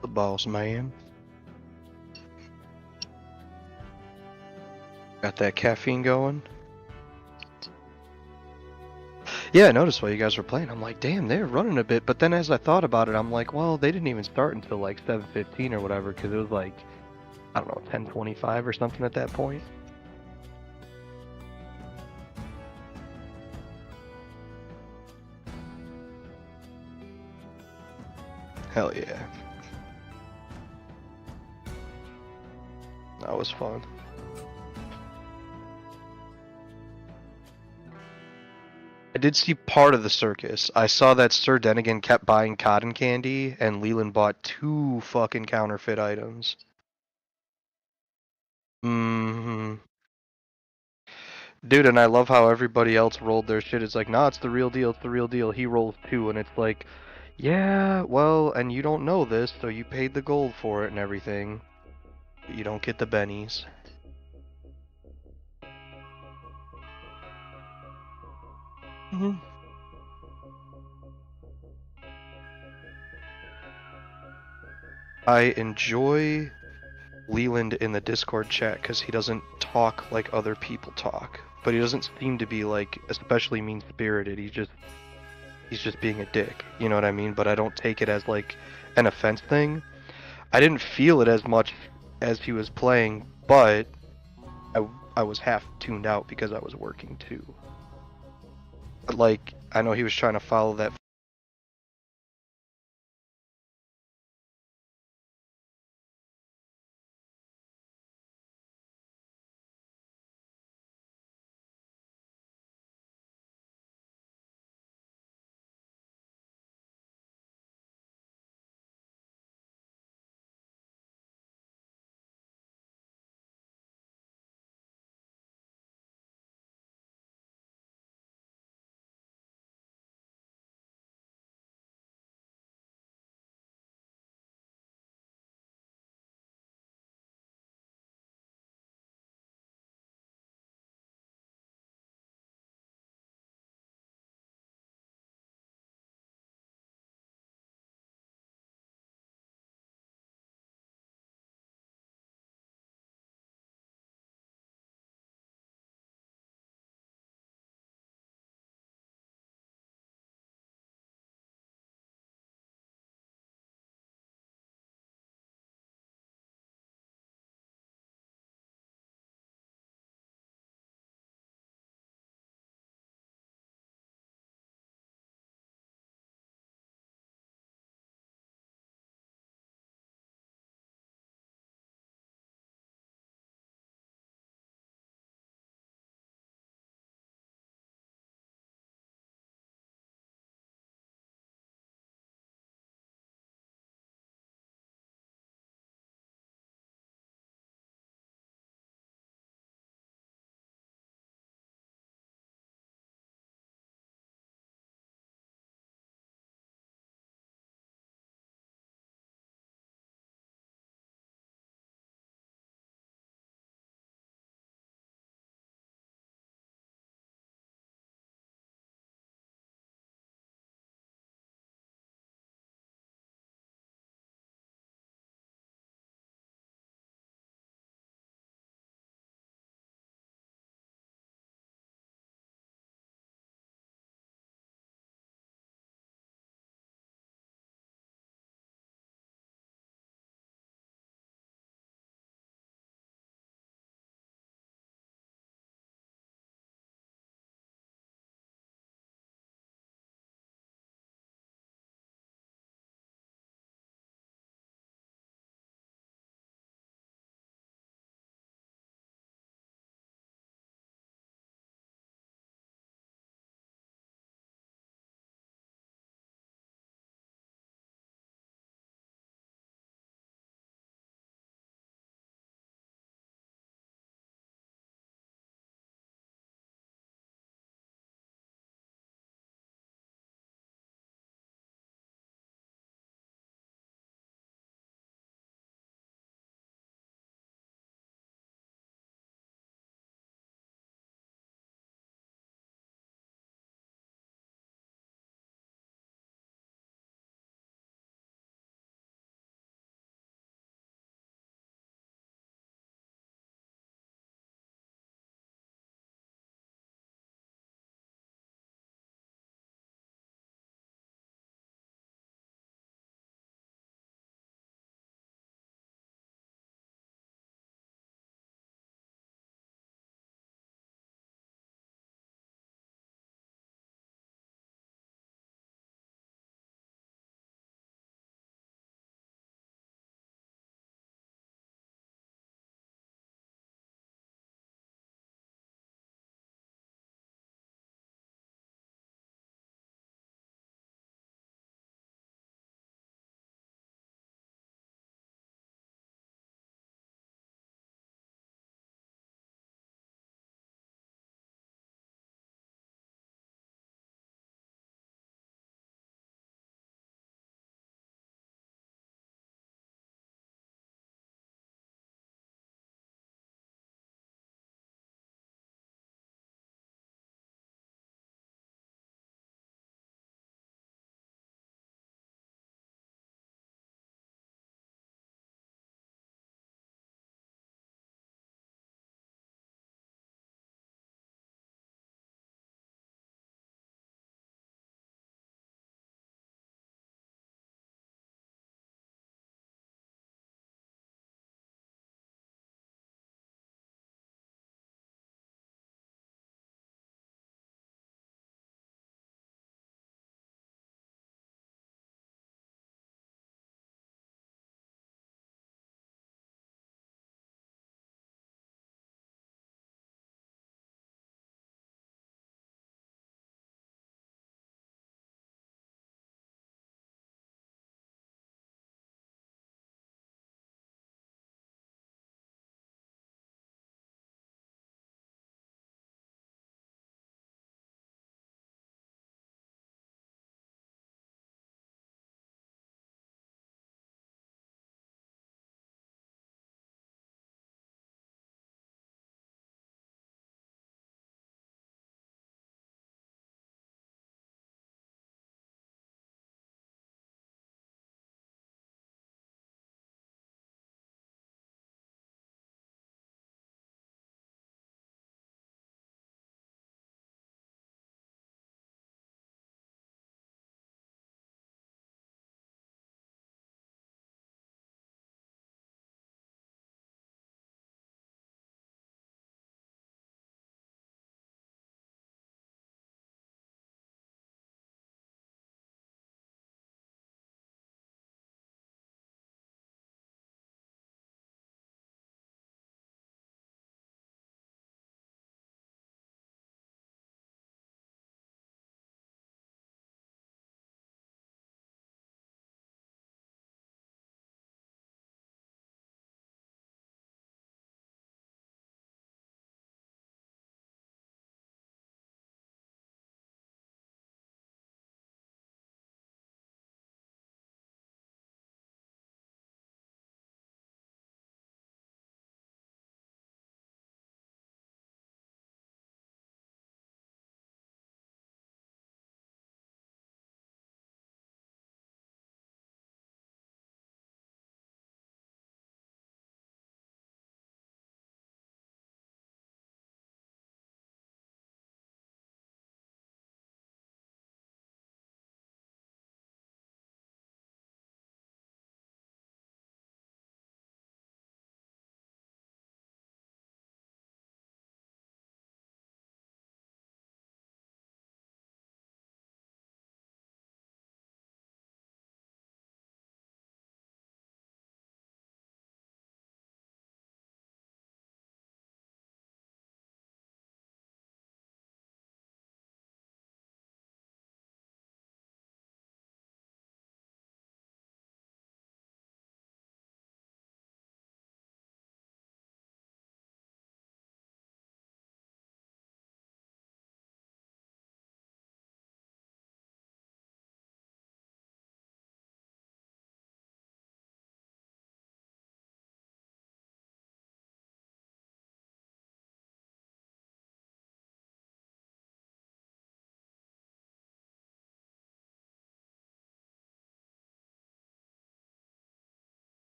The boss man. Got that caffeine going. Yeah, I noticed while you guys were playing. I'm like, damn, they're running a bit. But then as I thought about it, I'm like, well, they didn't even start until like 7:15 or whatever, because it was like, I don't know, 10:25 or something at that point. Hell yeah. That was fun. I did see part of the circus. I saw that Sir Denigan kept buying cotton candy, and Leland bought 2 fucking counterfeit items. Mm-hmm. Dude, and I love how everybody else rolled their shit. It's like, nah, it's the real deal, it's the real deal. He rolls 2, and it's like, yeah, well, and you don't know this, so you paid the gold for it and everything. But you don't get the bennies. Mm-hmm. I enjoy Leland in the Discord chat because he doesn't talk like other people talk. But he doesn't seem to be like especially mean-spirited. He's just being a dick. You know what I mean? But I don't take it as like an offense thing. I didn't feel it as much as he was playing, but I was half tuned out because I was working too. But like I know he was trying to follow that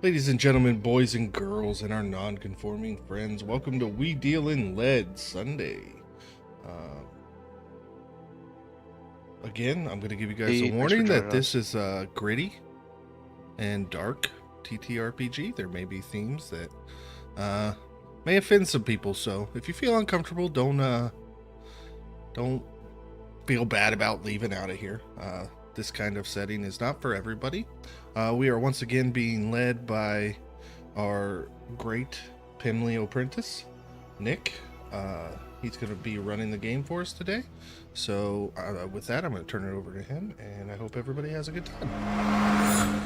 Ladies and gentlemen, boys and girls, and our non-conforming friends, welcome to We Deal in Lead Sunday. Again, I'm going to give you guys a Hey, thanks for warning that joining this us. is gritty and dark TTRPG. There may be themes that may offend some people, so if you feel uncomfortable, don't feel bad about leaving out of here. This kind of setting is not for everybody. We are once again being led by our great Pimley apprentice, Nick. He's going to be running the game for us today. So with that, I'm going to turn it over to him, and I hope everybody has a good time.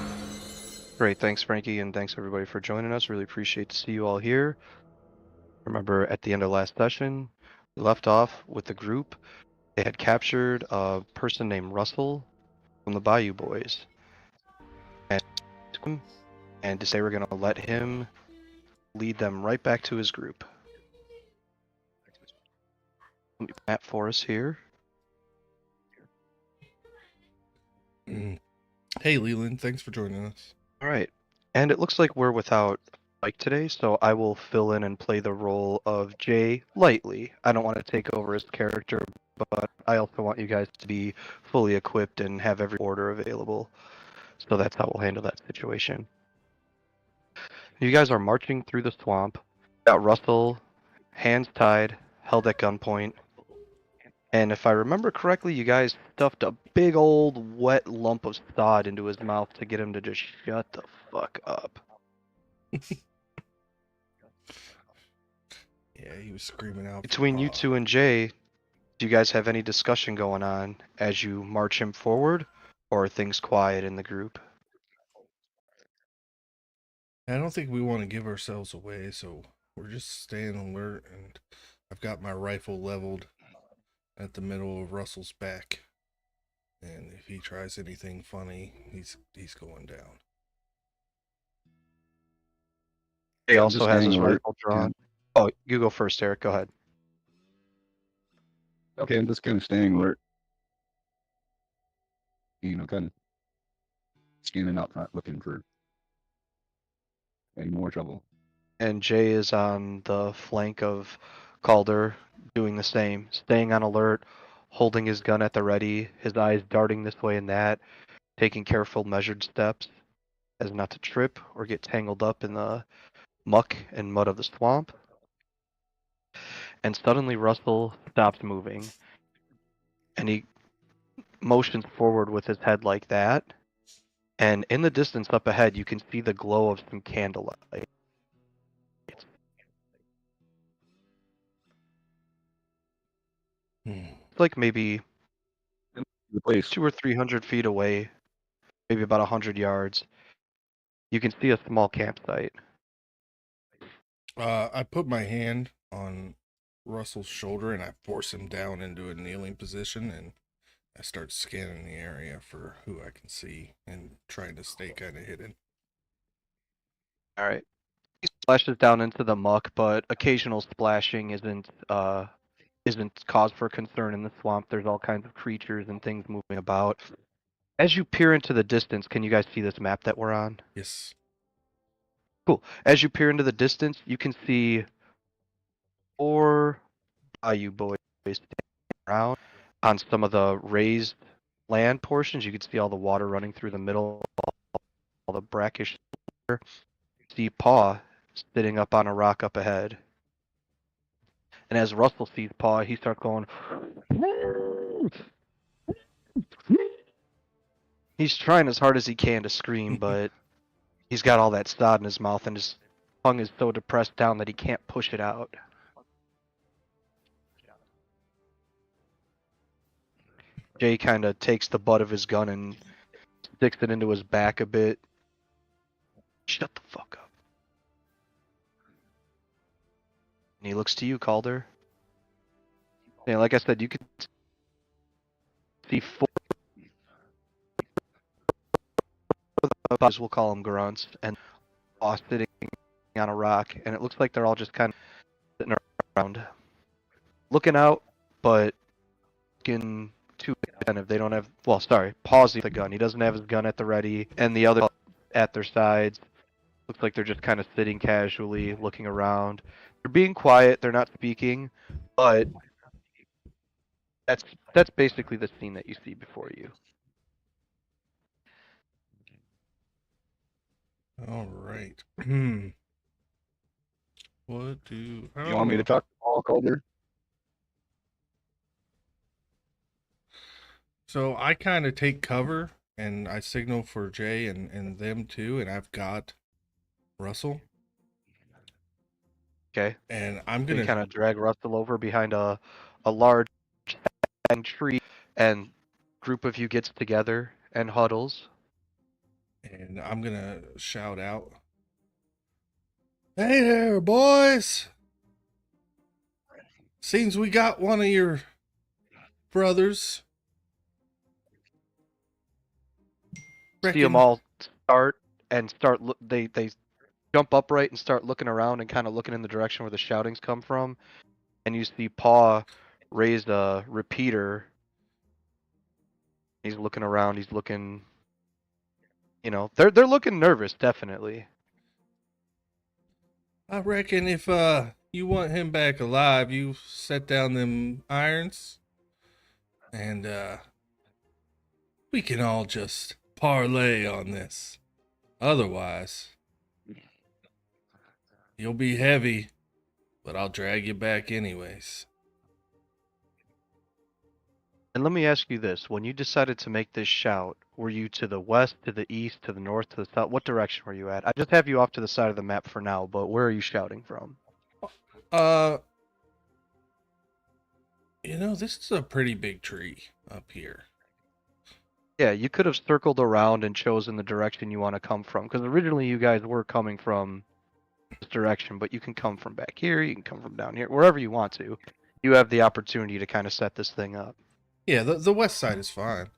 Great, thanks Frankie, and thanks everybody for joining us. Really appreciate to see you all here. Remember at the end of last session, we left off with the group. They had captured a person named Russell from the Bayou Boys. And they were going to let him lead them right back to his group. Map for us here. Hey Leland, thanks for joining us. All right, and it looks like we're without Mike today, so I will fill in and play the role of Jay lightly. I don't want to take over his character, but I also want you guys to be fully equipped and have every order available. So that's how we'll handle that situation. You guys are marching through the swamp. Got Russell, hands tied, held at gunpoint. And if I remember correctly, you guys stuffed a big old wet lump of sod into his mouth to get him to just shut the fuck up. Yeah, he was screaming out. Between you two and Jay, do you guys have any discussion going on as you march him forward, or are things quiet in the group? I don't think we want to give ourselves away, so we're just staying alert, and I've got my rifle leveled at the middle of Russell's back. And if he tries anything funny, he's going down. Jay I'm also just has staying his alert. rifle drawn. Oh, you go first, Eric. Go ahead. Okay, I'm just kind of staying alert. Kind of scanning out front, looking for any more trouble. And Jay is on the flank of Calder, doing the same, staying on alert, holding his gun at the ready, his eyes darting this way and that, taking careful, measured steps as not to trip or get tangled up in the muck and mud of the swamp. And suddenly Russell stops moving, and he motions forward with his head like that. And in the distance up ahead, you can see the glow of some candlelight. It's like maybe The place. 200 or 300 feet away, maybe about 100 yards. You can see a small campsite. I put my hand on Russell's shoulder and I force him down into a kneeling position, and I start scanning the area for who I can see and trying to stay kind of hidden. All right. He splashes down into the muck, but occasional splashing isn't cause for concern in the swamp. There's all kinds of creatures and things moving about. As you peer into the distance, can you guys see this map that we're on? Yes. Cool. As you peer into the distance, you can see 4 Bayou Boys standing around on some of the raised land portions. You can see all the water running through the middle, all the brackish. You see Paw sitting up on a rock up ahead. And as Russell sees Paw, he starts going. He's trying as hard as he can to scream, but he's got all that sod in his mouth, and his tongue is so depressed down that he can't push it out. Jay kind of takes the butt of his gun and sticks it into his back a bit. Shut the fuck up. And he looks to you, Calder. And like I said, you can see 4 of those, we'll call them grunts, and Paw sitting on a rock, and it looks like they're all just kind of sitting around, looking out, but looking too attentive. They don't have. Well, sorry, Paw's the gun. He doesn't have his gun at the ready, and the other at their sides. Looks like they're just kind of sitting casually, looking around. They're being quiet. They're not speaking, but that's that's basically the scene that you see before you. All right. What do You want me to talk to Paul Calder? So I kind of take cover and I signal for Jay and them too, and I've got Russell. Okay. And I'm So you gonna kind of drag Russell over behind a large tree, and group of you gets together and huddles. shout out, "Hey there, boys! Seems we got one of your brothers. See them Reckon." all start. They jump upright and start looking around and kind of looking in the direction where the shoutings come from. And you see Paw raise a repeater. He's looking around. He's looking. They're looking nervous, definitely. I reckon if you want him back alive, you set down them irons, and we can all just parlay on this. Otherwise, you'll be heavy, but I'll drag you back anyways. And let me ask you this: when you decided to make this shout, were you to the west, to the east, to the north, to the south? What direction were you at? I just have you off to the side of the map for now, but where are you shouting from? Uh, this is a pretty big tree up here. Yeah, you could have circled around and chosen the direction you want to come from, because originally you guys were coming from this direction, but you can come from back here, you can come from down here, wherever you want to. You have the opportunity to kind of set this thing up. Yeah, the west side is fine.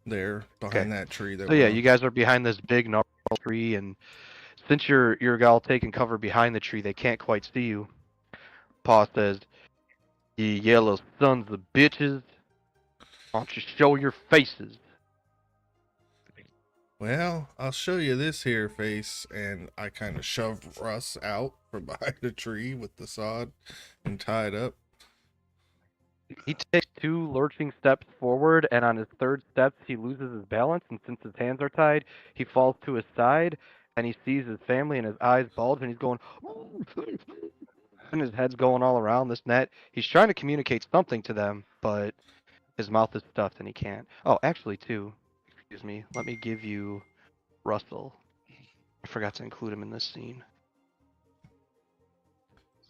There, behind Okay. that tree that So yeah, we're you on. guys are behind this big gnarled tree, and since you're all taking cover behind the tree, they can't quite see you. Paw says, "You yellow sons of bitches, why don't you show your faces?" Well, I'll show you this here face, and I kind of shove Russ out from behind the tree with the sod and tie it up. He takes two lurching steps forward, and on his third step, he loses his balance, and since his hands are tied, he falls to his side, and he sees his family, and his eyes bulge, and he's going, and his head's going all around this net. He's trying to communicate something to them, but his mouth is stuffed, and he can't. Oh, actually, too, excuse me, let me give you Russell. I forgot to include him in this scene.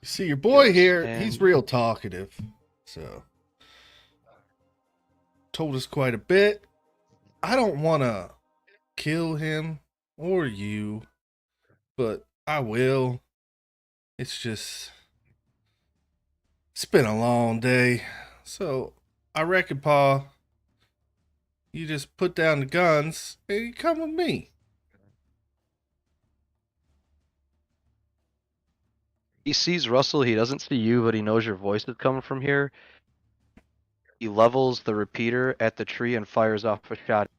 You see, your boy Yes, here, he's and real talkative, so told us quite a bit. I don't want to kill him or you, but I will. It's been a long day, so I reckon, Pa, you just put down the guns and you come with me. he sees Russell. He doesn't see you, but he knows your voice is coming from here. He levels the repeater at the tree and fires off a shot.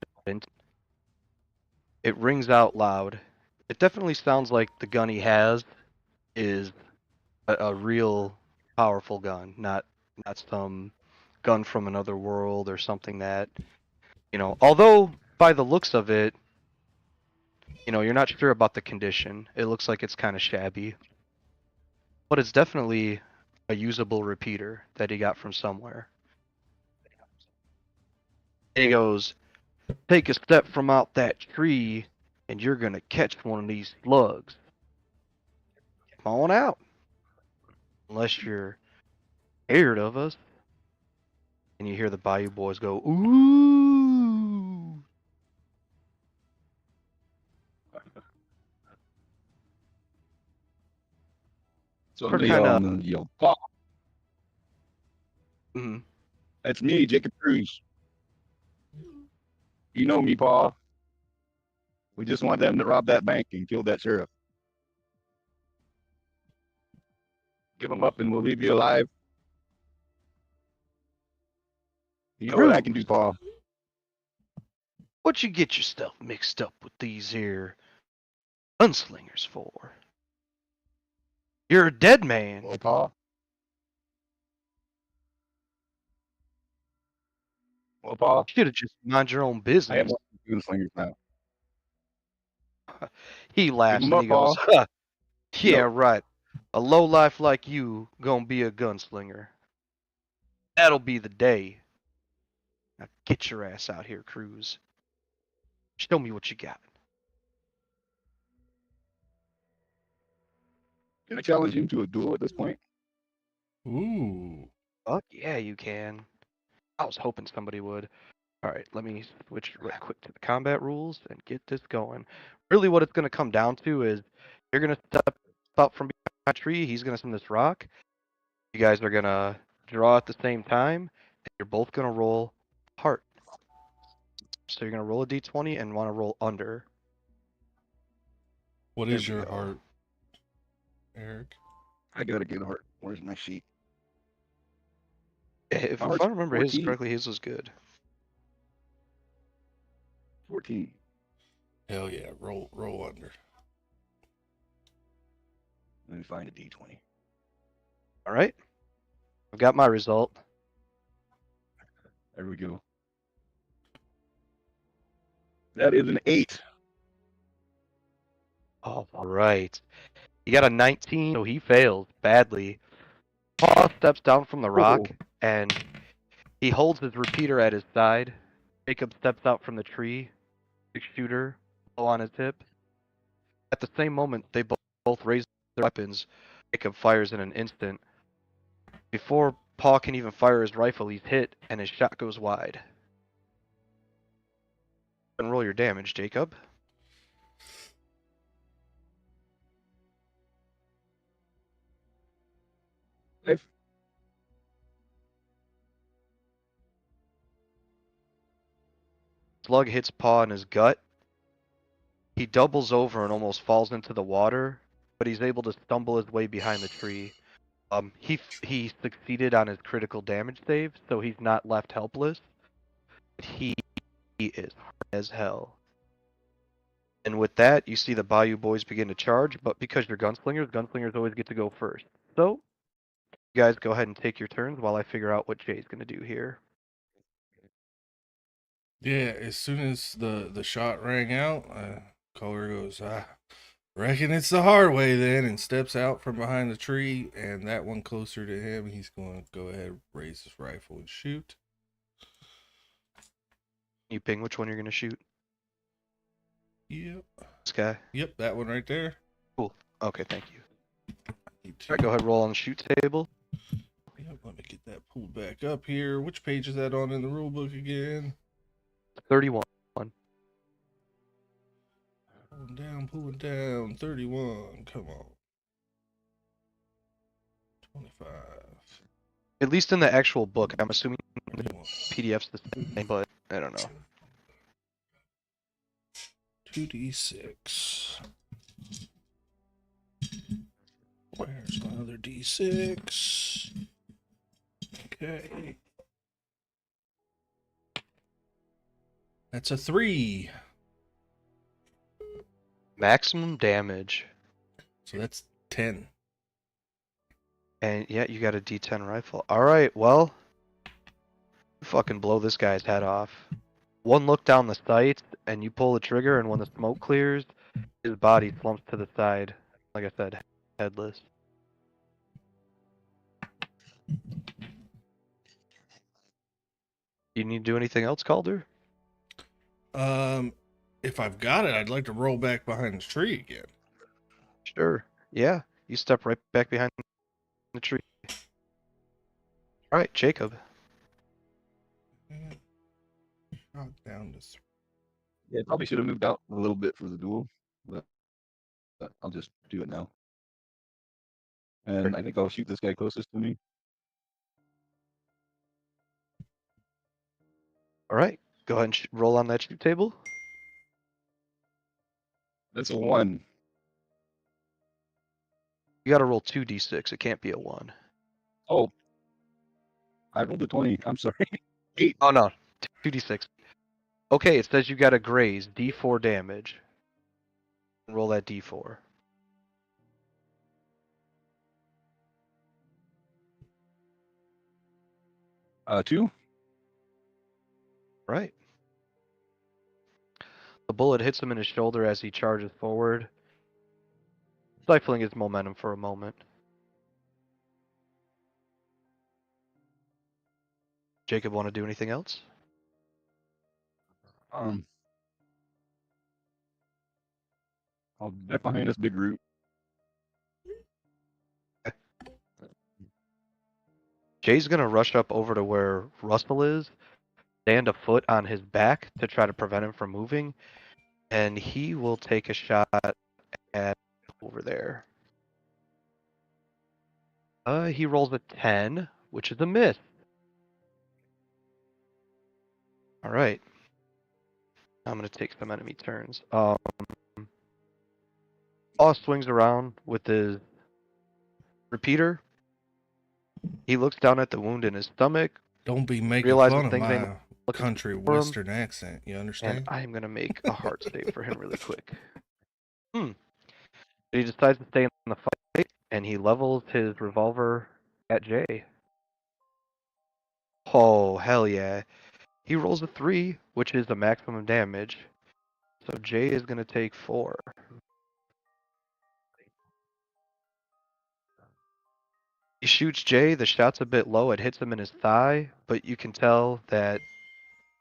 It rings out loud. It definitely sounds like the gun he has is a real powerful gun, not some gun from another world or something that, although by the looks of it, you're not sure about the condition. It looks like it's kind of shabby, but it's definitely a usable repeater that he got from somewhere. And he goes, "Take a step from out that tree and you're gonna catch one of these slugs. Come on out. Unless you're scared of us." And you hear the Bayou Boys go, "Ooh." So We're they kind all of, yell, Paul, mm, that's me, Jacob Cruz. You know me, Paul. We just want them to rob that bank and kill that sheriff. Give them up and we'll leave you alive. You know what I can do, Cruz, Paul. what you get yourself mixed up with these here gunslingers for? You're a dead man. Well, Pa. Well, Pa. Should have just mind your own I have business. one of the gunslingers now. He Give laughs him and up, he goes, Pa. "Huh, yeah, No. right. A lowlife like you gonna be a gunslinger. That'll be the day. Now get your ass out here, Cruz. Show me what you got." Can I challenge you to a duel at this point? Ooh. Fuck yeah, you can. I was hoping somebody would. Alright, let me switch right quick to the combat rules and get this going. Really what it's going to come down to is you're going to step up from behind a tree, he's going to send this rock. You guys are going to draw at the same time, and you're both going to roll heart. So you're going to roll a d20 and want to roll under. What There is we your go. heart, Eric? I gotta get a heart. Where's my sheet? If Heart's I remember his 14. correctly, his was good. 14. Hell yeah, roll under. Let me find a D20. Alright. I've got my result. There we go. That is an 8. Oh, alright. He got a 19, so he fails badly. Paul steps down from the rock, and he holds his repeater at his side. Jacob steps out from the tree, six-shooter, bow on his hip. At the same moment, they both raise their weapons. Jacob fires in an instant. Before Paul can even fire his rifle, he's hit, and his shot goes wide. And roll your damage, Jacob. If Slug hits Paul in his gut. He doubles over and almost falls into the water, but he's able to stumble his way behind the tree. He succeeded on his critical damage save, so he's not left helpless. He is hard as hell. And with that, you see the Bayou boys begin to charge, but because you're gunslingers, gunslingers always get to go first. So, you guys go ahead and take your turns while I figure out what Jay's going to do here. Yeah, as soon as the shot rang out, Color goes, reckon it's the hard way then, and steps out from behind the tree, and that one closer to him, he's going to go ahead, raise his rifle and shoot. You ping which one you're going to shoot? Yep. This guy? Yep, that one right there. Cool. Okay, thank you. Need to- Alright, go ahead and roll on the shoot table. Yep, let me get that pulled back up here. Which page is that on in the rule book again? 31. Pulling down. 31. Come on. 25. At least in the actual book. I'm assuming the 21. PDF's the same, but I don't know. 2d6. Where's my other d6? Okay. That's a 3. Maximum damage. So that's 10. And yeah, you got a D10 rifle. Alright, well, fucking blow this guy's head off. One look down the sights, and you pull the trigger, and when the smoke clears, his body slumps to the side. Like I said, headless. You need to do anything else, Calder? If I've got it, I'd like to roll back behind the tree again. Sure. Yeah, you step right back behind the tree. Alright, Jacob. Shot down to 3. yeah, probably should have moved out a little bit for the duel, but I'll just do it now. And I think I'll shoot this guy closest to me. Alright, go ahead and roll on that shoot table. That's a 1. You gotta roll 2d6, it can't be a 1. Oh, I rolled a 20. I'm sorry. 8. Oh no, 2d6. Okay, it says you got a graze, d4 damage. Roll that d4. Two. Right. The bullet hits him in his shoulder as he charges forward, stifling his momentum for a moment. Jacob, want to do anything else? I'll get behind this big root. Jay's going to rush up over to where Russell is, stand a foot on his back to try to prevent him from moving, and he will take a shot at over there. He rolls a 10, which is a miss. All right. I'm going to take some enemy turns. Paw swings around with his repeater. He looks down at the wound in his stomach, Don't be making realizes fun of things ain't my looking country for him, western accent. You and understand? I am going to make a heart save for him really quick. He decides to stay in the fight, and he levels his revolver at Jay. Oh, hell yeah. He rolls a 3, which is the maximum damage. So Jay is going to take 4. He shoots Jay. The shot's a bit low. It hits him in his thigh, but you can tell that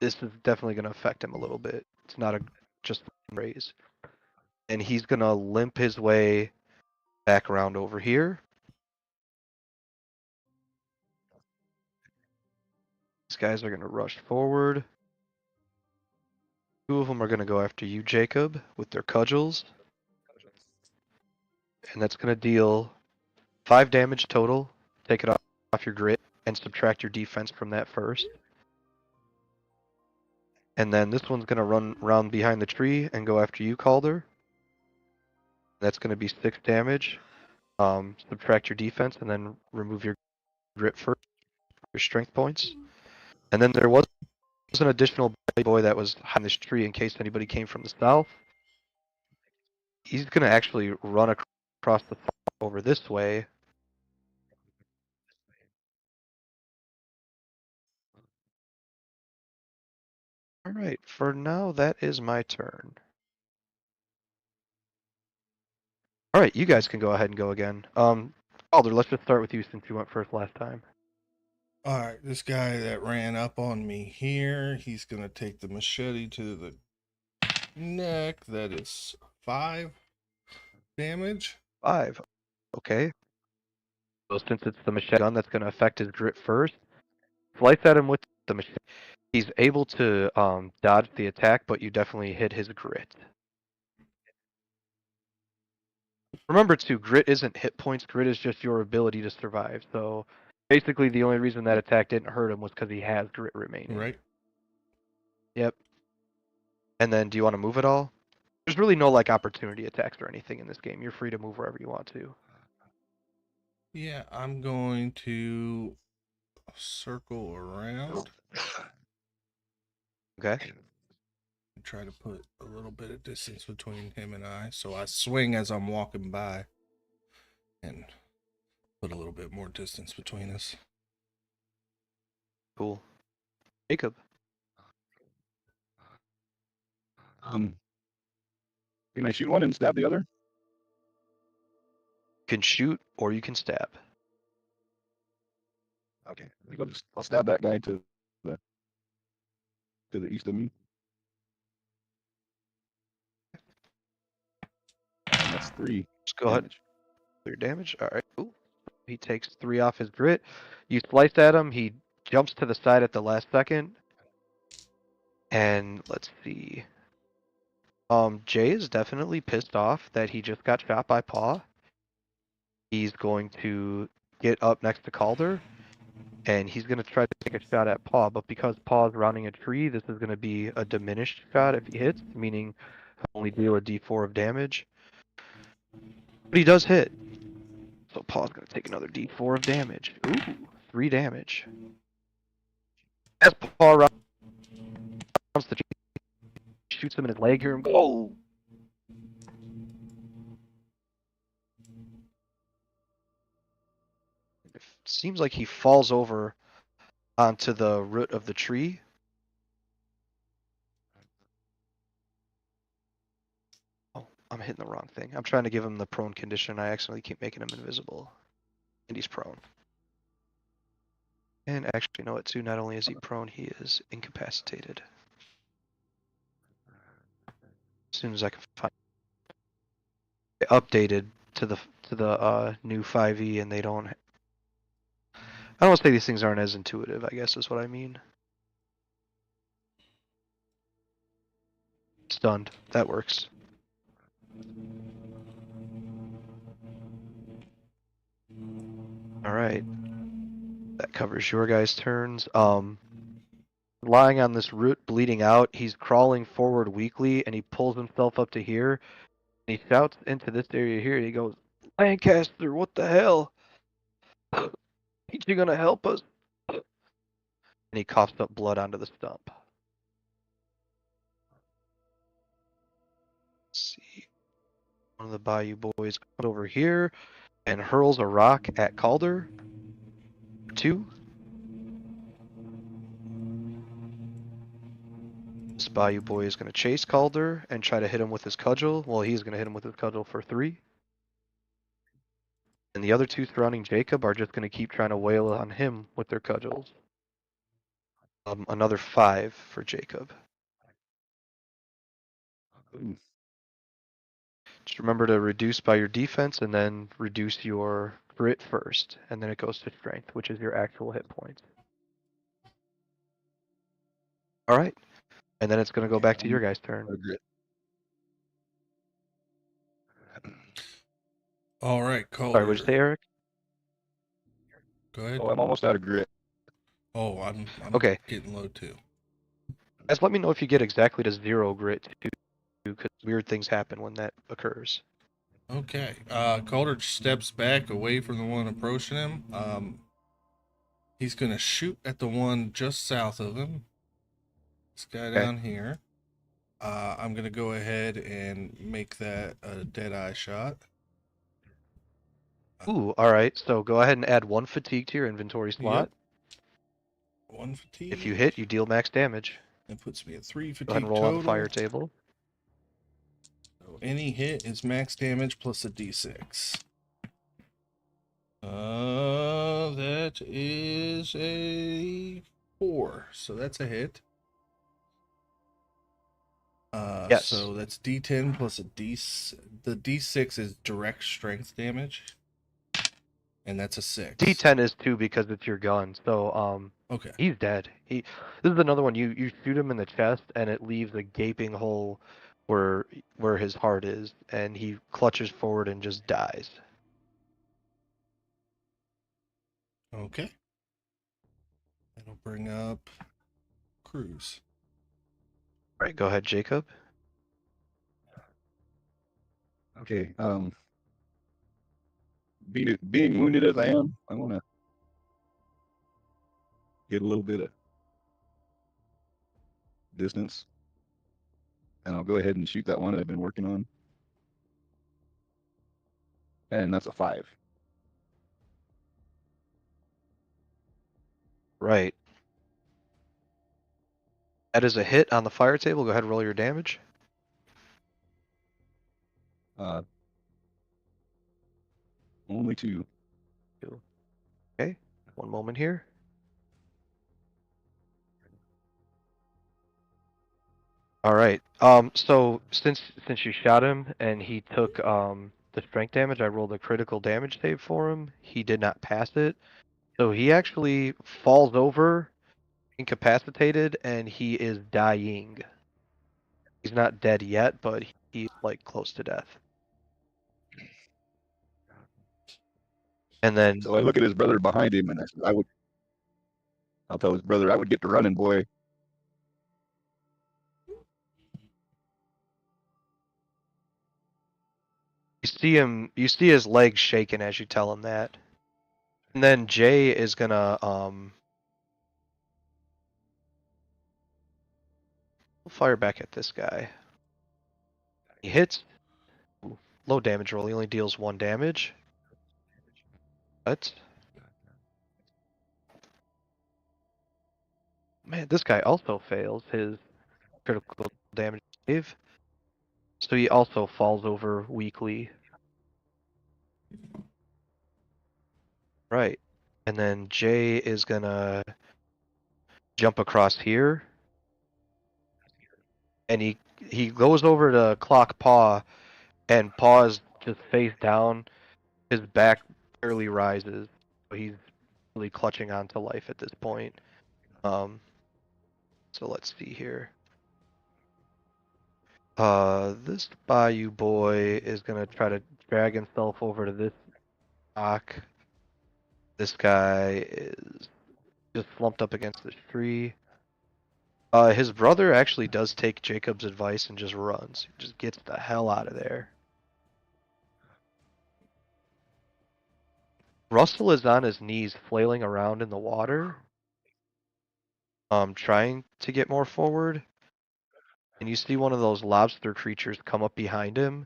this is definitely going to affect him a little bit. It's not just a raise. And he's going to limp his way back around over here. These guys are going to rush forward. 2 of them are going to go after you, Jacob, with their cudgels. And that's going to deal 5 damage total. Take it off your grit and subtract your defense from that first. And then this one's going to run around behind the tree and go after you, Calder. That's going to be 6 damage. Subtract your defense and then remove your grit first, your strength points. And then there was an additional boy that was behind this tree in case anybody came from the south. He's going to actually run across the over this way. All right, for now, that is my turn. All right, you guys can go ahead and go again. Calder, let's just start with you since you went first last time. All right, this guy that ran up on me here, he's going to take the machete to the neck. That is 5 damage. 5. Okay. So since it's the machete gun that's going to affect his grit first, slice at him with the machete. He's able to dodge the attack, but you definitely hit his grit. Remember too, grit isn't hit points. Grit is just your ability to survive. So basically, the only reason that attack didn't hurt him was because he has grit remaining. Right. Yep. And then, do you want to move at all? There's really no like opportunity attacks or anything in this game. You're free to move wherever you want to. Yeah, I'm going to circle around. Okay. And try to put a little bit of distance between him and I. So I swing as I'm walking by and put a little bit more distance between us. Cool. Jacob. Can I shoot one and stab the other? You can shoot or you can stab. Okay. I think I'll stab that guy to the east of me. And that's 3 Just go ahead. damage. Clear damage. All right. Cool. He takes 3 off his grit. You slice at him. He jumps to the side at the last second. And let's see. Jay is definitely pissed off that he just got shot by Paw. He's going to get up next to Calder, and he's going to try to take a shot at Paw, but because Paw's rounding a tree, this is going to be a diminished shot if he hits, meaning he'll only deal a d4 of damage. But he does hit. So Paw's going to take another d4 of damage. Ooh, 3 damage. As Paw rounds the tree, shoots him in his leg here and go. seems like he falls over onto the root of the tree. Oh, I'm hitting the wrong thing. I'm trying to give him the prone condition. I accidentally keep making him invisible. And he's prone. And actually, you know what, too? Not only is he prone, he is incapacitated. As soon as I can find it, updated to the new 5e, and they don't. I don't say these things aren't as intuitive, I guess is what I mean. Stunned. That works. Alright. That covers your guys' turns. Lying on this root, bleeding out, he's crawling forward weakly, and he pulls himself up to here, and he shouts into this area here, and he goes, Lancaster, what the hell? Ain't you gonna help us? And he coughs up blood onto the stump. Let's see. One of the Bayou boys comes over here and hurls a rock at Calder. 2. This Bayou boy is going to chase Calder and try to hit him with his cudgel. Well, he's going to hit him with his cudgel for 3. And the other 2 surrounding Jacob are just going to keep trying to wail on him with their cudgels. Another 5 for Jacob. Ooh. Just remember to reduce by your defense and then reduce your grit first. And then it goes to strength, which is your actual hit points. Alright. And then it's going to go back to your guys' turn. Grit. All right, Calder. Sorry, what'd you say, Eric? Go ahead. Oh, I'm almost out of grit. Oh, I'm Okay. getting low too. Guys, let me know if you get exactly to 0 grit, too, because weird things happen when that occurs. Okay. Calder steps back away from the one approaching him. He's gonna shoot at the one just south of him. This guy down here. I'm gonna go ahead and make that a dead eye shot. Ooh, alright, so go ahead and add 1 fatigue to your inventory slot. Yep. 1 fatigue. If you hit, you deal max damage. That puts me at 3 fatigue Go ahead and roll total. on the fire table. So any hit is max damage plus a d6. That is a 4, so that's a hit. Yes. So that's d10 plus a d. The d6 is direct strength damage, and that's a 6. D10 is 2 because it's your gun. So Okay. he's dead. This is another one. You shoot him in the chest, and it leaves a gaping hole where his heart is, and he clutches forward and just dies. Okay. That'll bring up Cruz. All right, go ahead, Jacob. Okay. Being wounded as I am, I want to get a little bit of distance, and I'll go ahead and shoot that one that I've been working on, and that's a 5. Right. That is a hit on the fire table. Go ahead and roll your damage. Only 2. Okay, one moment here. All right. So since you shot him and he took the strength damage, I rolled a critical damage save for him. He did not pass it, so he actually falls over, incapacitated, and he is dying. He's not dead yet, but he's like close to death. And then So I look at his brother behind him, and I said, I'll tell his brother I would get to running, boy. you see his legs shaking as you tell him that. And then Jay is gonna fire back at this guy. He hits. Ooh, low damage roll. He only deals 1 damage. What? Man, this guy also fails his critical damage save. So he also falls over weakly. Right. And then Jay is gonna jump across here. And he goes over to clock Paw, and Paw is just face down. His back barely rises. He's really clutching onto life at this point. So let's see here. This Bayou boy is gonna try to drag himself over to this rock. This guy is just slumped up against this tree. His brother actually does take Jacob's advice and just runs. He just gets the hell out of there. Russell is on his knees, flailing around in the water, trying to get more forward. And you see one of those lobster creatures come up behind him,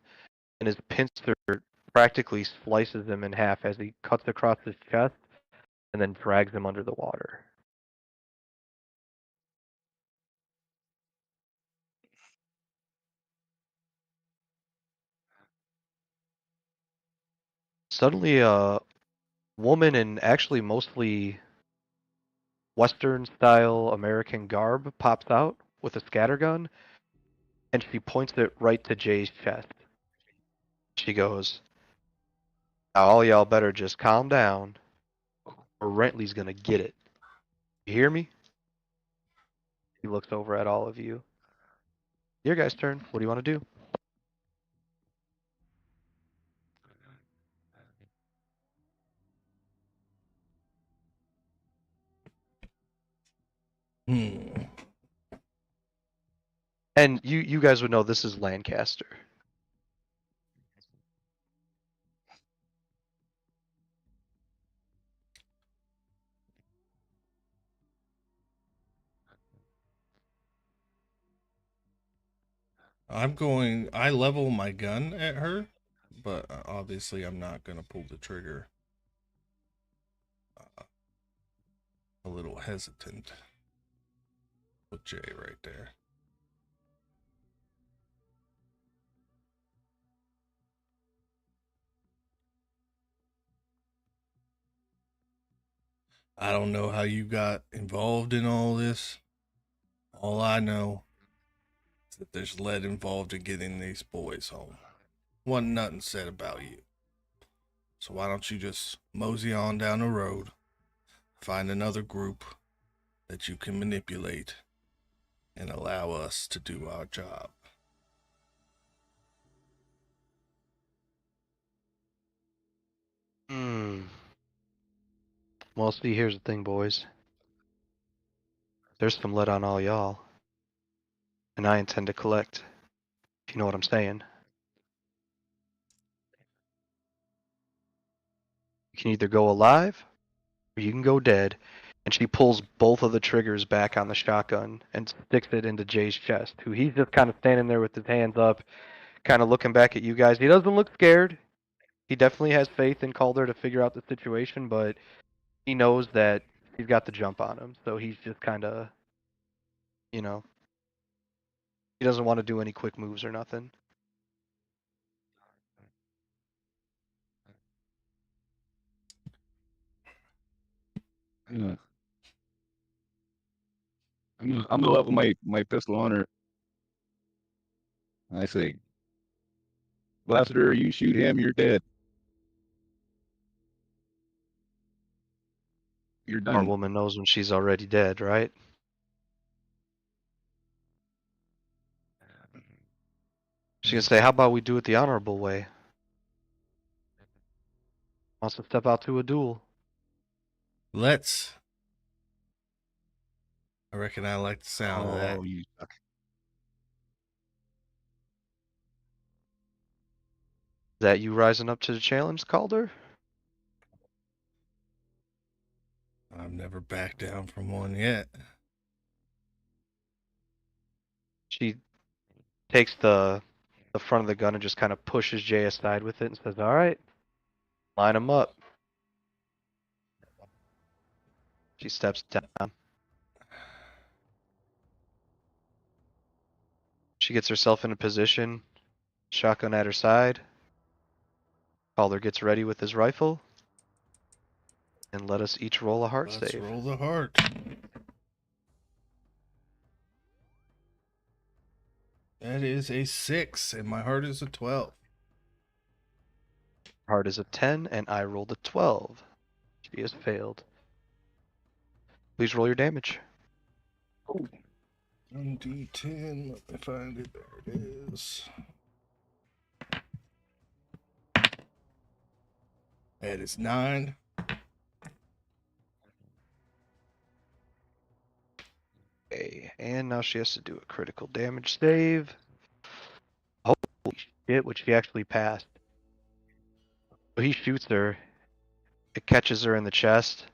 and his pincer practically slices him in half as he cuts across his chest and then drags him under the water. Suddenly, a woman in actually mostly Western style American garb pops out with a scattergun, and she points it right to Jay's chest. She goes, "Now all y'all better just calm down, or Rentley's gonna get it. You hear me?" He looks over at all of you. Your guys' turn. What do you want to do? Hmm. And you guys would know this is Lancaster. I level my gun at her, but obviously I'm not going to pull the trigger. A little hesitant with Jay right there. I don't know how you got involved in all this. All I know is that there's lead involved in getting these boys home. Wasn't nothing said about you. So why don't you just mosey on down the road, find another group that you can manipulate, and allow us to do our job. Hmm. Well, see, here's the thing, boys. There's some lead on all y'all, and I intend to collect. If you know what I'm saying. You can either go alive, or you can go dead. And she pulls both of the triggers back on the shotgun and sticks it into Jay's chest, who he's just kind of standing there with his hands up, kind of looking back at you guys. He doesn't look scared. He definitely has faith in Calder to figure out the situation, but he knows that he's got the jump on him. So he's just kind of, you know, he doesn't want to do any quick moves or nothing. Yeah. I'm gonna level my pistol on her. I say, Blaster, you shoot him, you're dead. You're Our done. woman knows when she's already dead, right? She's gonna say, "How about we do it the honorable way?" Wants to step out to a duel. Let's. I reckon I like the sound of that. Oh, you suck. Is that you rising up to the challenge, Calder? I've never backed down from one yet. She takes the front of the gun and just kind of pushes Jay aside with it and says, "All right, line him up." She steps down. She gets herself in a position, shotgun at her side. Calder gets ready with his rifle. And let us each roll a heart Let's save. roll the heart. That is a 6, and my heart is a 12. Heart is a 10, and I rolled a 12. She has failed. Please roll your damage. 1d10, let me find it. There it is. That is 9. Okay, and now she has to do a critical damage save. Holy shit, which she actually passed. So he shoots her. It catches her in the chest.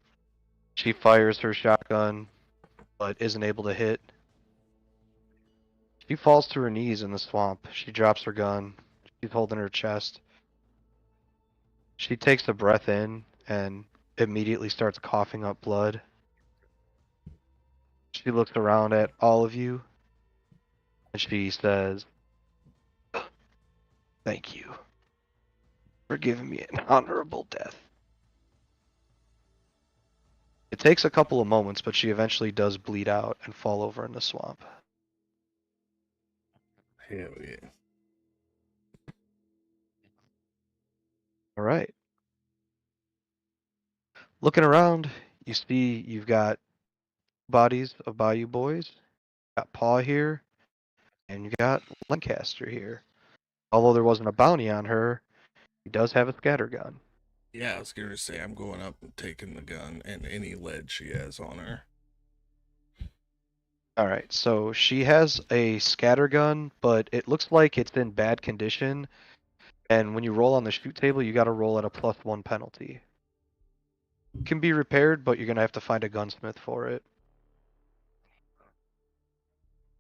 She fires her shotgun, but isn't able to hit. She falls to her knees in the swamp. She drops her gun. She's holding her chest. She takes a breath in and immediately starts coughing up blood. She looks around at all of you and she says, "Thank you for giving me an honorable death." It takes a couple of moments, but she eventually does bleed out and fall over in the swamp. Hell yeah. All right. Looking around, you see you've got bodies of Bayou boys. You got Paw here, and you got Lancaster here. Although there wasn't a bounty on her, he does have a scattergun. Yeah, I was going to say, I'm going up and taking the gun and any lead she has on her. All right, so she has a scattergun, but it looks like it's in bad condition. And when you roll on the shoot table, you got to roll at a +1 penalty. It can be repaired, but you're gonna have to find a gunsmith for it.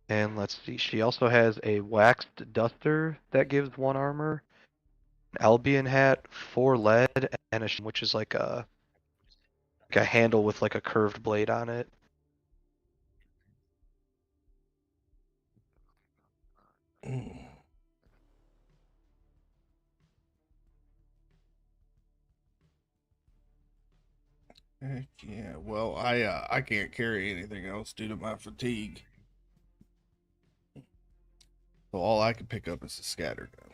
And let's see, she also has a waxed duster that gives 1 armor, an Albion hat, 4 lead, and which is like a handle with like a curved blade on it. Heck yeah. Well, I can't carry anything else due to my fatigue. So all I can pick up is a scattergun.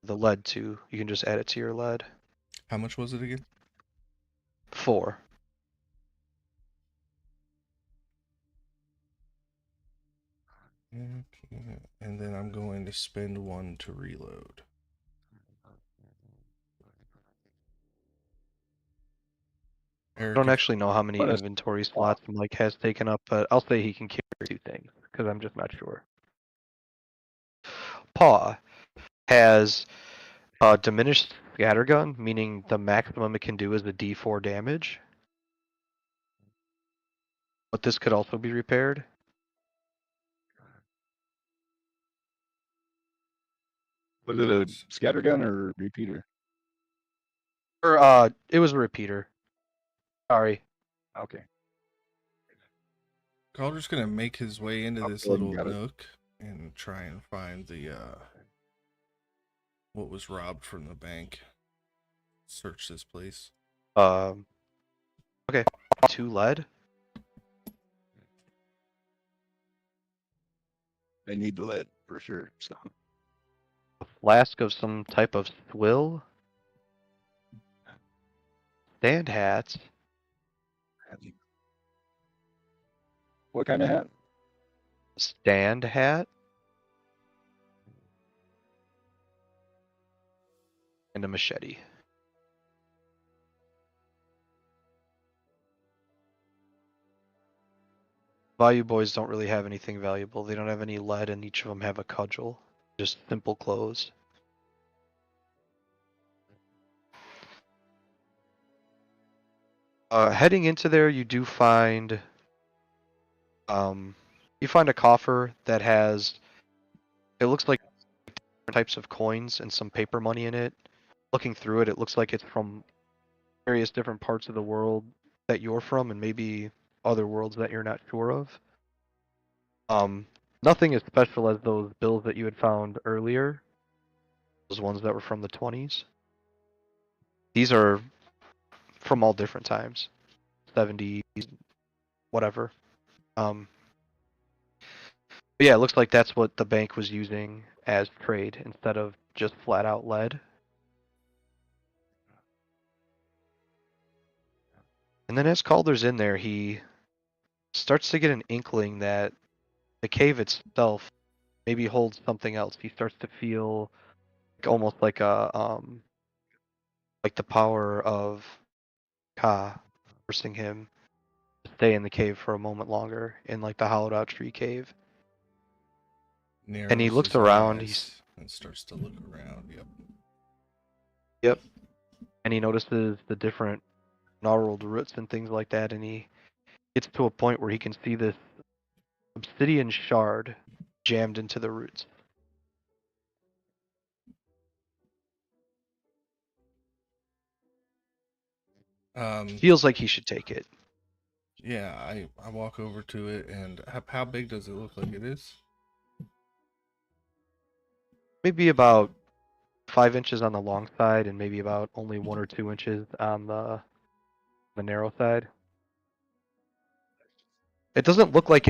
The lead too. You can just add it to your lead. How much was it again? 4. Okay. And then I'm going to spend 1 to reload. I Eric, don't actually know how many What a inventory slots Mike has taken up, but I'll say he can carry 2 things, because I'm just not sure. Paw has a diminished scattergun, meaning the maximum it can do is a D4 damage. But this could also be repaired. Was it a scattergun or repeater? Or it was a repeater. Sorry. Okay. Calder's gonna make his way into I'll this go ahead and little get it. nook and try and find the what was robbed from the bank. Search this place. Okay. 2 lead. They need the lead for sure. So A flask of some type of swill. Stand hats. what kind of hat? Stand hat. And a machete. Bayou boys don't really have anything valuable. They don't have any lead, and each of them have a cudgel. Just simple clothes. Heading into there, you do find a coffer that has, it looks like different types of coins and some paper money in it. Looking through it, it looks like it's from various different parts of the world. that you're from and maybe other worlds that you're not sure of. Nothing as special as those bills that you had found earlier, those ones that were from the 20s. These are from all different times, 70s, whatever. But yeah, it looks like that's what the bank was using as trade instead of just flat out lead. And then as Calder's in there, he starts to get an inkling that the cave itself maybe holds something else. He starts to feel almost like like the power of Ka forcing him to stay in the cave for a moment longer in like the hollowed out tree cave. And he Narrows looks his around, eyes and starts to look around. yep, and he notices the different gnarled roots and things like that, and he gets to a point where he can see this obsidian shard jammed into the roots. Feels like he should take it. Yeah, I walk over to it, and how big does it look like it is? Maybe about 5 inches on the long side, and maybe about only 1 or 2 inches on the narrow side. It doesn't look like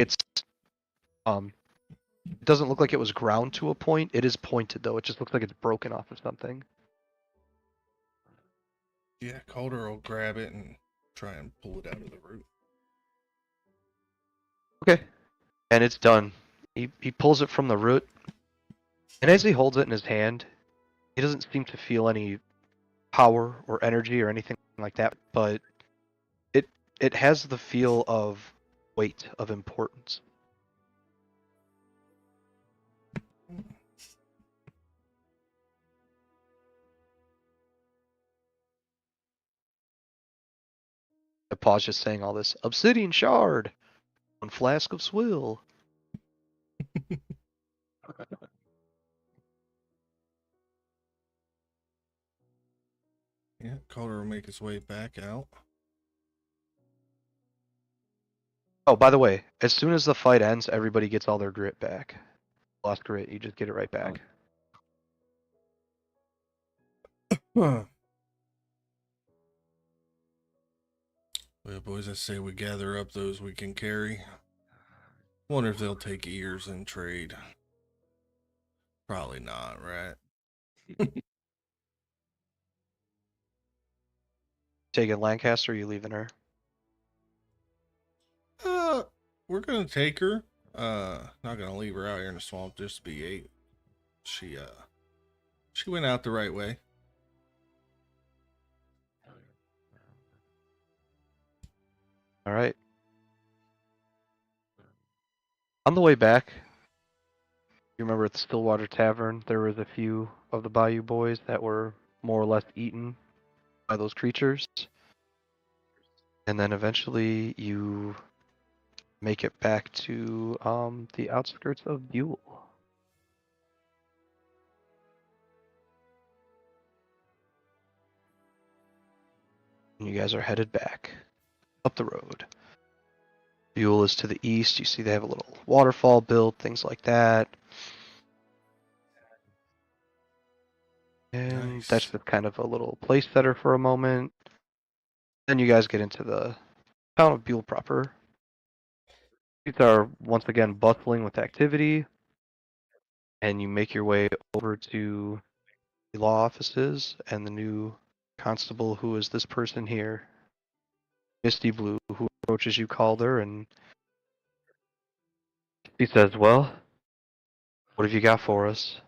um it doesn't look like it was ground to a point. It is pointed though. It just looks like it's broken off of something. Yeah, Calder will grab it and try and pull it out of the root. Okay. And it's done. He pulls it from the root, and as he holds it in his hand, he doesn't seem to feel any power or energy or anything like that, but it has the feel of weight, of importance. I pause just saying all this. Obsidian shard! 1 flask of swill. Yeah, Calder will make his way back out. Oh, by the way, as soon as the fight ends, everybody gets all their grit back. Lost grit, you just get it right back. Well, boys, I say we gather up those we can carry. Wonder if they'll take ears in trade. Probably not, right? Taking Lancaster, or you leaving her? We're gonna take her. Not gonna leave her out here in the swamp just to be ate. She went out the right way. All right. On the way back, you remember at the Stillwater Tavern, there was a few of the Bayou Boys that were more or less eaten by those creatures. And then eventually you make it back to the outskirts of Buell. And you guys are headed back up the road. Buell is to the east. You see they have a little waterfall built, things like that. And Nice. that's just kind of a little place setter for a moment. Then you guys get into the town of Buell proper. Streets are once again bustling with activity, and you make your way over to the law offices and the new constable, who is this person here, Misty Blue, who approaches you, Calder, and he says, "Well, what have you got for us?"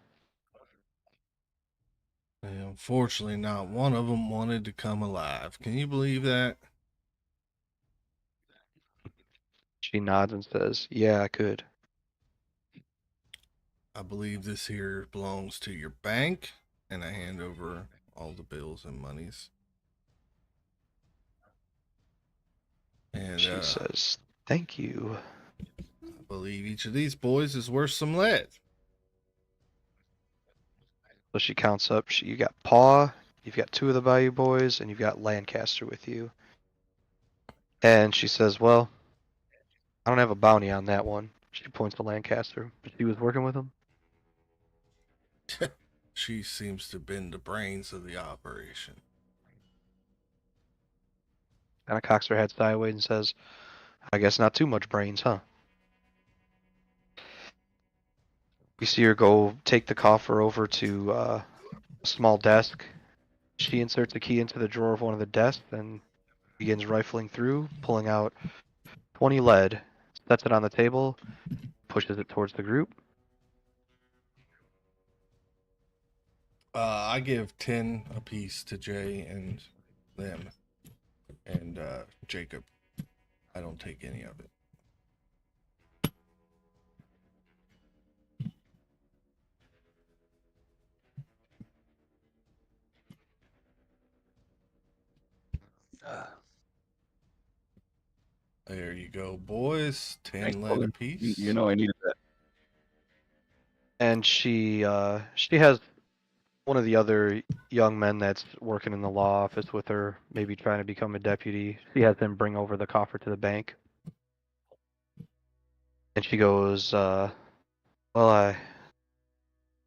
And unfortunately, not one of them wanted to come alive. Can you believe that? She nods and says, "Yeah, I could." I believe this here belongs to your bank, and I hand over all the bills and monies. And She says, "Thank you." I believe each of these boys is worth some lead. So she counts up. You got Paw, you've got 2 of the Bayou Boys, and you've got Lancaster with you. And she says, well, I don't have a bounty on that one. She points to Lancaster, but she was working with him. She seems to bend the brains of the operation. Kind of cocks her head sideways and says, I guess not too much brains, huh? We see her go take the coffer over to a small desk. She inserts a key into the drawer of one of the desks and begins rifling through, pulling out 20 lead, sets it on the table, pushes it towards the group. I give 10 apiece to Jay and them, and Jacob. I don't take any of it. There you go, boys. 10 Thanks, lead brother. apiece. You know I needed that. And she has one of the other young men that's working in the law office with her, maybe trying to become a deputy. She has him bring over the coffer to the bank. And she goes, well, I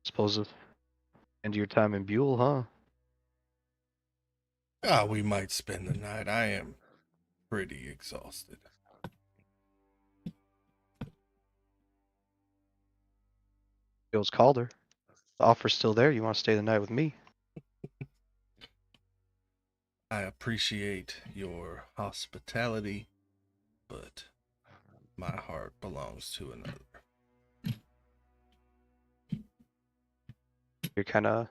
suppose it's end of your time in Buell, huh? We might spend the night. I am pretty exhausted. Goes Calder. The offer's still there. You want to stay the night with me? I appreciate your hospitality, but my heart belongs to another. You kind of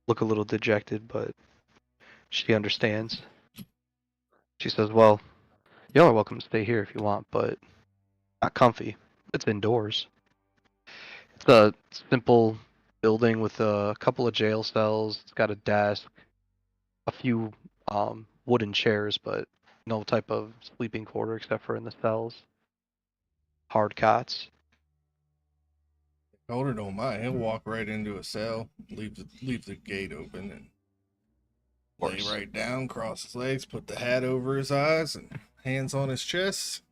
look a little dejected, but she understands. She says, well, you're welcome to stay here if you want, but not comfy. It's indoors. It's a simple building with a couple of jail cells. It's got a desk, a few wooden chairs, but no type of sleeping quarter except for in the cells. Hard cots. Calder don't mind. He'll walk right into a cell, leave the gate open, and lay right down, cross his legs, put the hat over his eyes, and hands on his chest.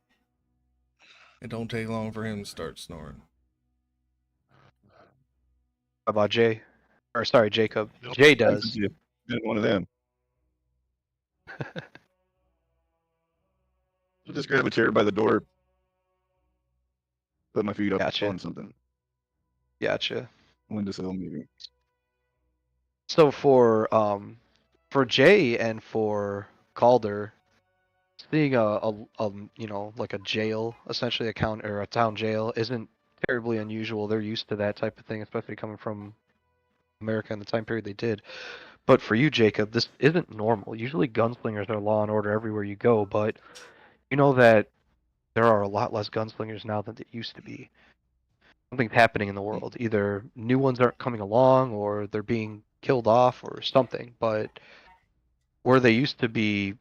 It don't take long for him to start snoring. How about Jay? Or sorry, Jacob. Jay does. You one of them. I'll just grab a chair by the door, put my feet up Gotcha. on something. Gotcha. Windowsill maybe. So for Jay and for Calder, seeing a like a jail, essentially a town jail, isn't terribly unusual. They're used to that type of thing, especially coming from America in the time period they did. But for you, Jacob, this isn't normal. Usually gunslingers are law and order everywhere you go, but you know that there are a lot less gunslingers now than there used to be. Something's happening in the world. Either new ones aren't coming along or they're being killed off or something. But where they used to be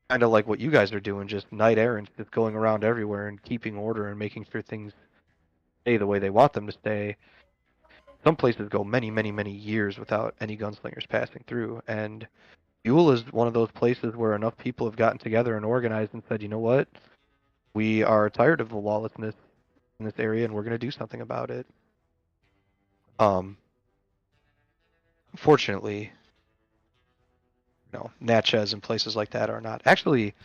kind of like what you guys are doing, just night errands, just going around everywhere and keeping order and making sure things stay the way they want them to stay. Some places go many, many, many years without any gunslingers passing through. And Buell is one of those places where enough people have gotten together and organized and said, you know what? We are tired of the lawlessness in this area and we're going to do something about it. Fortunately, Natchez and places like that are not. Actually,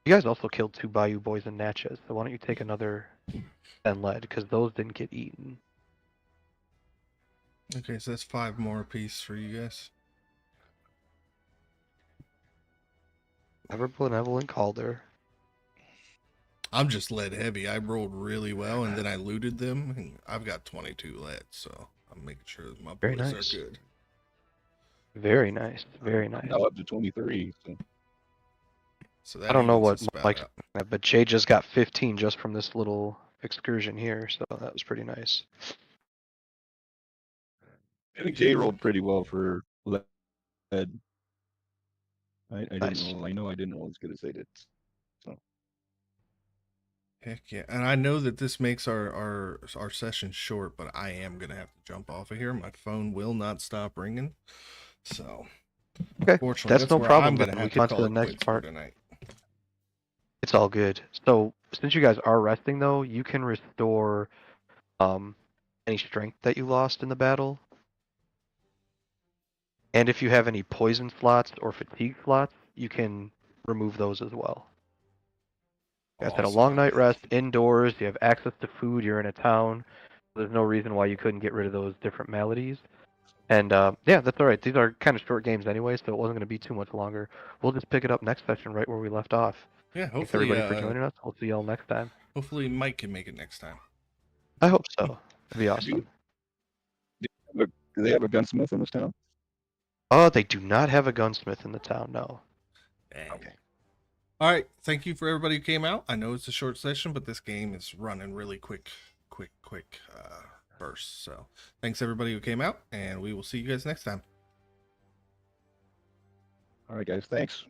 you guys also killed 2 Bayou boys in Natchez, so why don't you take another 10 lead, because those didn't get eaten. Okay, so that's 5 more apiece for you guys. Ever benevolent Calder. I'm just lead heavy. I rolled really well, and then I looted them, and I've got 22 lead, so I'm making sure that my Very boys nice. are good. Very nice. Very nice. Now up to 23. So that I don't know evens what us about Mike's out. but Jay just got 15 just from this little excursion here, so that was pretty nice. I think Jay rolled pretty well for lead. I didn't Nice. roll. I know I didn't roll as good as they did. So Heck yeah. And I know that this makes our session short, but I am going to have to jump off of here. My phone will not stop ringing. So, Okay, unfortunately, that's no where problem. I'm going Then to we have can to on to call the it next quits part. for tonight. It's all good. So since you guys are resting though, you can restore any strength that you lost in the battle. And if you have any poison slots or fatigue slots, you can remove those as well. You guys had a long Awesome. night rest indoors, you have access to food, you're in a town. There's no reason why you couldn't get rid of those different maladies. And yeah, that's alright. These are kind of short games anyway, so it wasn't going to be too much longer. We'll just pick it up next session right where we left off. Yeah, Thanks hopefully everybody for joining us. We'll see y'all next time. hopefully Mike can make it next time. I hope so. That'd be Do, awesome. do they have a gunsmith in this town? Oh, they do not have a gunsmith in the town, no. Dang. Okay. All right, thank you for everybody who came out. I know it's a short session, but this game is running really quick bursts. So thanks everybody who came out, and we will see you guys next time. All right, guys. Thanks.